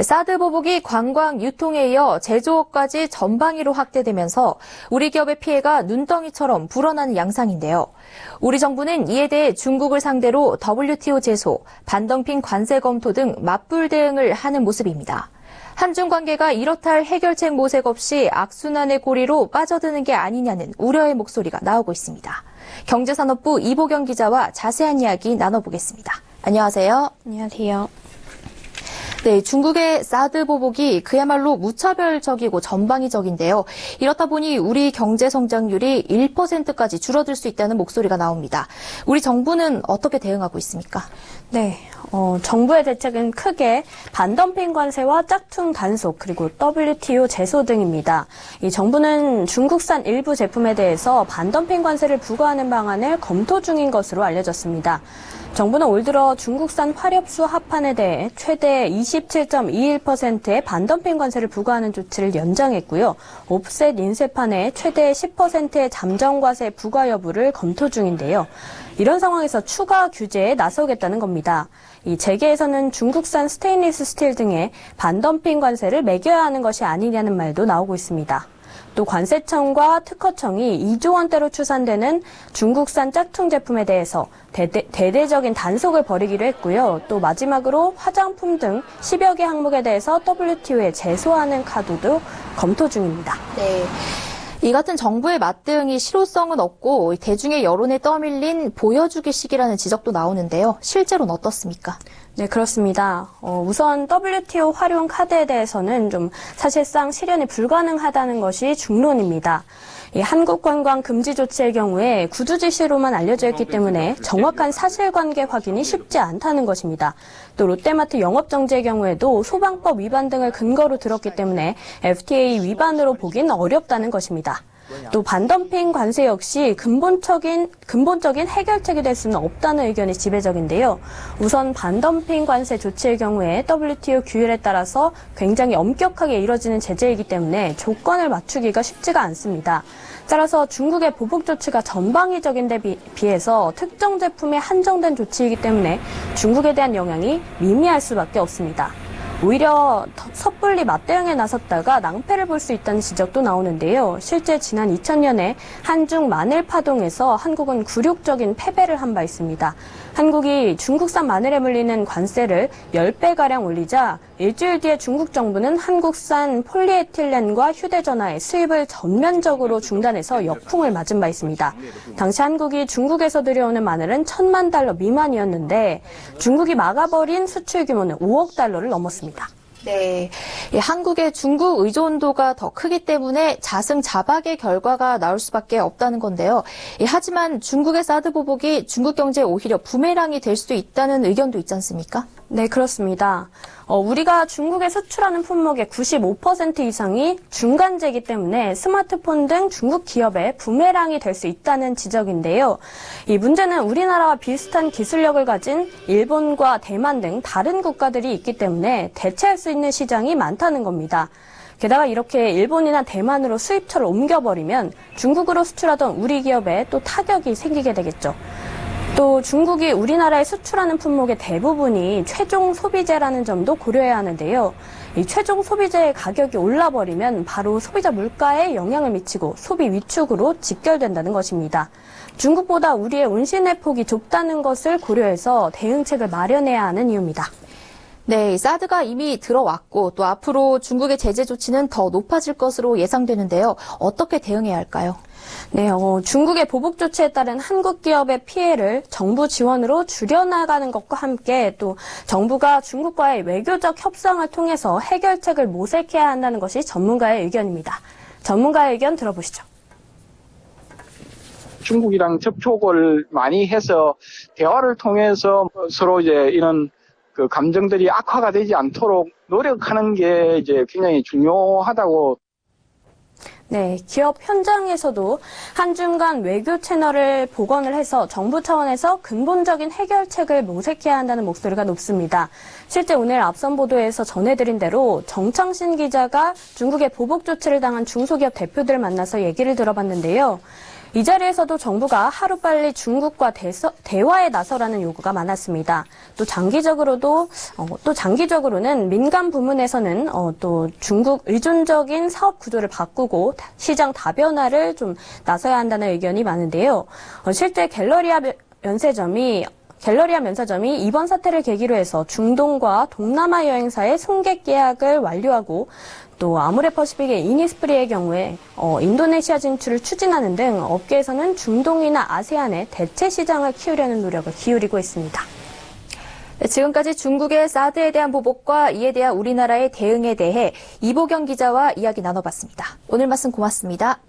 사드 보복이 관광, 유통에 이어 제조업까지 전방위로 확대되면서 우리 기업의 피해가 눈덩이처럼 불어나는 양상인데요. 우리 정부는 이에 대해 중국을 상대로 WTO 제소, 반덤핑 관세 검토 등 맞불 대응을 하는 모습입니다. 한중 관계가 이렇다 할 해결책 모색 없이 악순환의 고리로 빠져드는 게 아니냐는 우려의 목소리가 나오고 있습니다. 경제산업부 이보경 기자와 자세한 이야기 나눠보겠습니다. 안녕하세요. 안녕하세요. 네, 중국의 사드 보복이 그야말로 무차별적이고 전방위적인데요. 이렇다 보니 우리 경제 성장률이 1%까지 줄어들 수 있다는 목소리가 나옵니다. 우리 정부는 어떻게 대응하고 있습니까? 네, 정부의 대책은 크게 반덤핑 관세와 짝퉁 단속 그리고 WTO 제소 등입니다. 이 정부는 중국산 일부 제품에 대해서 반덤핑 관세를 부과하는 방안을 검토 중인 것으로 알려졌습니다. 정부는 올 들어 중국산 화력수 합판에 대해 최대 27.21%의 반덤핑 관세를 부과하는 조치를 연장했고요. 옵셋 인쇄판에 최대 10%의 잠정과세 부과 여부를 검토 중인데요. 이런 상황에서 추가 규제에 나서겠다는 겁니다. 이 재계에서는 중국산 스테인리스 스틸 등의 반덤핑 관세를 매겨야 하는 것이 아니냐는 말도 나오고 있습니다. 또 관세청과 특허청이 2조 원대로 추산되는 중국산 짝퉁 제품에 대해서 대대적인 단속을 벌이기로 했고요. 또 마지막으로 화장품 등 10여 개 항목에 대해서 WTO에 제소하는 카드도 검토 중입니다. 네. 이 같은 정부의 맞대응이 실효성은 없고 대중의 여론에 떠밀린 보여주기식이라는 지적도 나오는데요. 실제로는 어떻습니까? 네, 그렇습니다. 우선 WTO 활용 카드에 대해서는 좀 사실상 실현이 불가능하다는 것이 중론입니다. 이 한국 관광 금지 조치의 경우에 구두 지시로만 알려져 있기 때문에 정확한 사실관계 확인이 쉽지 않다는 것입니다. 또 롯데마트 영업정지의 경우에도 소방법 위반 등을 근거로 들었기 때문에 FTA 위반으로 보긴 어렵다는 것입니다. 또 반덤핑 관세 역시 근본적인 해결책이 될 수는 없다는 의견이 지배적인데요. 우선 반덤핑 관세 조치의 경우에 WTO 규율에 따라서 굉장히 엄격하게 이뤄지는 제재이기 때문에 조건을 맞추기가 쉽지가 않습니다. 따라서 중국의 보복 조치가 전방위적인 데 비해서 특정 제품에 한정된 조치이기 때문에 중국에 대한 영향이 미미할 수밖에 없습니다. 오히려 섣불리 맞대응에 나섰다가 낭패를 볼 수 있다는 지적도 나오는데요. 실제 지난 2000년에 한중 마늘 파동에서 한국은 굴욕적인 패배를 한 바 있습니다. 한국이 중국산 마늘에 물리는 관세를 10배가량 올리자 일주일 뒤에 중국 정부는 한국산 폴리에틸렌과 휴대전화의 수입을 전면적으로 중단해서 역풍을 맞은 바 있습니다. 당시 한국이 중국에서 들여오는 마늘은 1,000만 달러 미만이었는데 중국이 막아버린 수출 규모는 5억 달러를 넘었습니다. 네, 한국의 중국 의존도가 더 크기 때문에 자승자박의 결과가 나올 수밖에 없다는 건데요. 하지만 중국의 사드 보복이 중국 경제에 오히려 부메랑이 될 수도 있다는 의견도 있지 않습니까? 네, 그렇습니다. 우리가 중국에 수출하는 품목의 95% 이상이 중간재이기 때문에 스마트폰 등 중국 기업의 부메랑이 될 수 있다는 지적인데요. 이 문제는 우리나라와 비슷한 기술력을 가진 일본과 대만 등 다른 국가들이 있기 때문에 대체할 수 있는 시장이 많다는 겁니다. 게다가 이렇게 일본이나 대만으로 수입처를 옮겨버리면 중국으로 수출하던 우리 기업에 또 타격이 생기게 되겠죠. 또 중국이 우리나라에 수출하는 품목의 대부분이 최종 소비재라는 점도 고려해야 하는데요. 이 최종 소비재의 가격이 올라버리면 바로 소비자 물가에 영향을 미치고 소비 위축으로 직결된다는 것입니다. 중국보다 우리의 운신의 폭이 좁다는 것을 고려해서 대응책을 마련해야 하는 이유입니다. 네, 사드가 이미 들어왔고 또 앞으로 중국의 제재 조치는 더 높아질 것으로 예상되는데요. 어떻게 대응해야 할까요? 네, 중국의 보복 조치에 따른 한국 기업의 피해를 정부 지원으로 줄여나가는 것과 함께 또 정부가 중국과의 외교적 협상을 통해서 해결책을 모색해야 한다는 것이 전문가의 의견입니다. 전문가의 의견 들어보시죠. 중국이랑 접촉을 많이 해서 대화를 통해서 서로 이제 이런 그 감정들이 악화가 되지 않도록 노력하는 게 이제 굉장히 중요하다고. 네, 기업 현장에서도 한중 간 외교 채널을 복원을 해서 정부 차원에서 근본적인 해결책을 모색해야 한다는 목소리가 높습니다. 실제 오늘 앞선 보도에서 전해드린 대로 정창신 기자가 중국의 보복 조치를 당한 중소기업 대표들을 만나서 얘기를 들어봤는데요. 이 자리에서도 정부가 하루빨리 중국과 대화에 나서라는 요구가 많았습니다. 또 장기적으로는 민간 부문에서는 또 중국 의존적인 사업 구조를 바꾸고 시장 다변화를 좀 나서야 한다는 의견이 많은데요. 실제 갤러리아 면세점이 이번 사태를 계기로 해서 중동과 동남아 여행사의 승객 계약을 완료하고 또 아모레퍼시픽의 이니스프리의 경우에 인도네시아 진출을 추진하는 등 업계에서는 중동이나 아세안의 대체 시장을 키우려는 노력을 기울이고 있습니다. 네, 지금까지 중국의 사드에 대한 보복과 이에 대한 우리나라의 대응에 대해 이보경 기자와 이야기 나눠봤습니다. 오늘 말씀 고맙습니다.